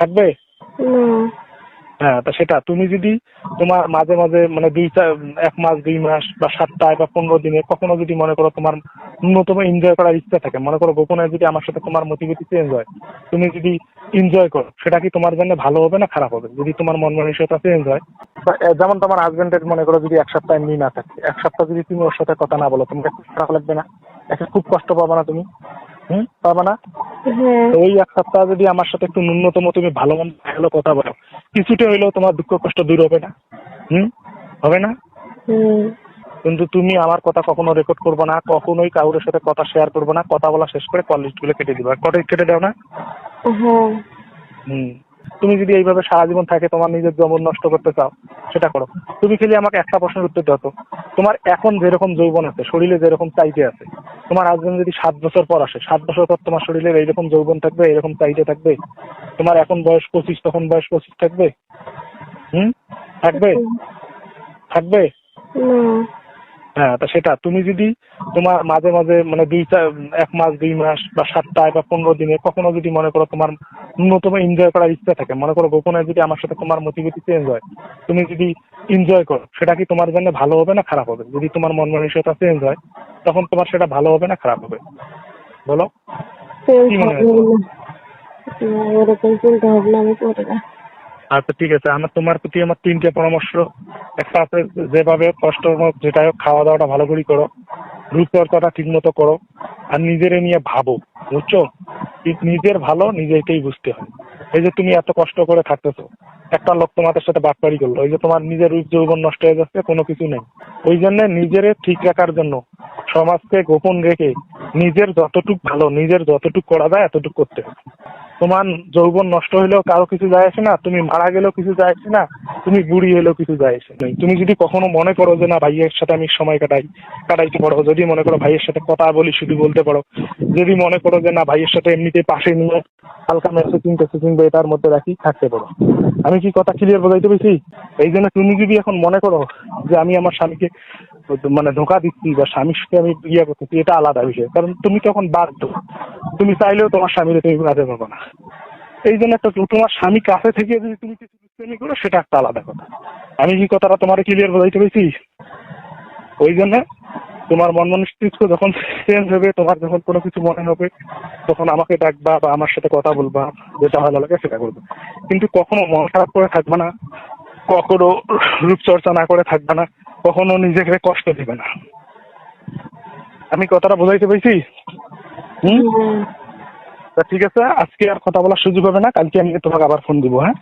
থাকবে? হ্যাঁ, তা সেটা তুমি যদি তোমার মাঝে মাঝে মানে 1 মাস 2 মাস বা সপ্তাহে বা 15 দিনে কখনো যদি মনে করো তোমার ন্যূনতম এনজয় করার ইচ্ছা থাকে, মনে করো গোপনে যদি আমার সাথে তোমার মতিগতি চেঞ্জ হয়, তুমি যদি এনজয় করো, সেটা কি তোমার জন্য ভালো হবে না খারাপ হবে? যদি তোমার মন মানসিকতা চেঞ্জ হয়, যেমন তোমার হাজবেন্ডের মনে করো যদি 1 সপ্তাহ এমনি না থাকে, 1 সপ্তাহ যদি তুমি ওর সাথে কথা না বলো, তোমাকে খুব খারাপ লাগবে না? খুব কষ্ট পাবা না তুমি? পাবা না? তো ওই 1 সপ্তাহ যদি আমার সাথে একটু ন্যূনতম তুমি ভালো মন্দ হলো কথা বলো, কিছুটা হইলেও তোমার দুঃখ কষ্ট দূর হবে না? হবে না? কিন্তু তুমি আমার কথা কখনো রেকর্ড করবে না, কখনোই কারোর সাথে কথা শেয়ার করবে না, কথা বলা শেষ করে কল লিস্ট গুলো কেটে দিবা। কেটে দাও না? তুমি যদি এইভাবে সারা জীবন থাকে তোমার নিজের যৌবন নষ্ট করতে চাও, সেটা করো। তুমি খালি আমাকে একটা প্রশ্নের উত্তর দাও তো, তোমার এখন যেরকম যৌবন আছে, শরীরে যেরকম চাইতে আছে, তোমার হাজবেন্ড যদি 7 বছর পর আসে, 7 বছর পর তোমার শরীরে এইরকম যৌবন থাকবে, এরকম চাইতে থাকবে? তোমার এখন বয়স 25, তখন বয়স 25 থাকবে? থাকবে? থাকবে? হ্যাঁ, তা সেটা তুমি যদি তোমার মাঝে মাঝে মানে 1 মাস 2 মাস বা সপ্তাহে বা 15 দিনে কখনো যদি মনে করো তোমার ন্যূনতম এনজয় করার ইচ্ছা থাকে, মনে করো গোপনে যদি আমার সাথে তোমার মতিগতি চেঞ্জ হয়, তুমি যদি এনজয় করো, সেটা কি তোমার জন্য ভালো হবে না খারাপ হবে? যদি তোমার মন মানসিকতা চেঞ্জ হয়, তখন তোমার সেটা ভালো হবে না খারাপ হবে? বলো, কি মনে হয় তোমার? এরকম চিন্তা ভাবনা আমি করি না। আচ্ছা ঠিক আছে, আমার তোমার প্রতি আমার 3টে পরামর্শ। একটা আছে, যেভাবে কষ্ট হোক যেটা হোক খাওয়া দাওয়াটা ভালো করে করো, রূপচর্চাটা ঠিক মতো করো, আর নিজের নিয়ে ভাবো, বুঝছো? নিজের ভালো নিজেকেই বুঝতে হয়। এই যে তুমি এত কষ্ট করে থাকতেছো, একটা লোক তোমাদের সাথে বাটপাড়ি করলো, এই যে তোমার নিজের রূপ যৌবন নষ্ট হয়ে যাচ্ছে, কোনো কিছু নেই। ওই জন্য নিজের ঠিক রাখার জন্য সমাজকে গোপন রেখে নিজের যতটুক ভালো, নিজের যতটুক করা যায় এতটুকু করতে হবে। তোমার যৌবন নষ্ট হইলেও কারো কিছু যায় আসে না, তুমি মারা গেলেও কিছু যায় আসে না, তুমি বুড়ি হইলেও কিছু যায় আসে না। তুমি যদি কখনো মনে করো যে না ভাইয়ের সাথে আমি সময় কাটাইতে পারো, যদি মনে করো ভাইয়ের সাথে কথা বলি শুধু বলতে পারো, যদি মনে করো যে না ভাইয়ের সাথে এমনিতে পাশে নিয়ে হালকা মেসেজিং এটার মধ্যে রাখি থাকতে পারো। আমি কি কথা ক্লিয়ার বোঝাইতে পেরেছি? এই জন্য তুমি যদি এখন মনে করো যে আমি আমার স্বামীকে মানে ধোঁকা দিচ্ছি বা স্বামীর সাথে আমি করতেছি, এটা আলাদা বিষয়, কারণ তুমি তখন বাধ্য, তুমি চাইলেও তোমার স্বামীর তুমি কাজে পাবো না। এই জন্য একটা তোমার স্বামী কাছে থেকে যদি তুমি কিছু দুষ্টামি করো, সেটা একটা আলাদা কথা। আমি কি কথাটা তোমার ক্লিয়ার বোঝাইতে পেরেছি? ওই জন্য তোমার মন মস্তিষ্ক যখন চেঞ্জ হবে, তোমার যখন কোনো কিছু মনে হবে, তখন আমাকে ডাকবা বা আমার সাথে কথা বলবা, যেটা ভালো লাগে সেটা করবে। কিন্তু কখনো মন খারাপ করে থাকবে না, কখনো রূপচর্চা না করে থাকবে না, কখনো নিজেকে কষ্ট দিবে না। আমি কথাটা বোঝাইতে পেরেছি? তা ঠিক আছে, আজকে আর কথা বলার সুযোগ হবে না, কালকে আমি তোমাকে আবার ফোন দিব। হ্যাঁ।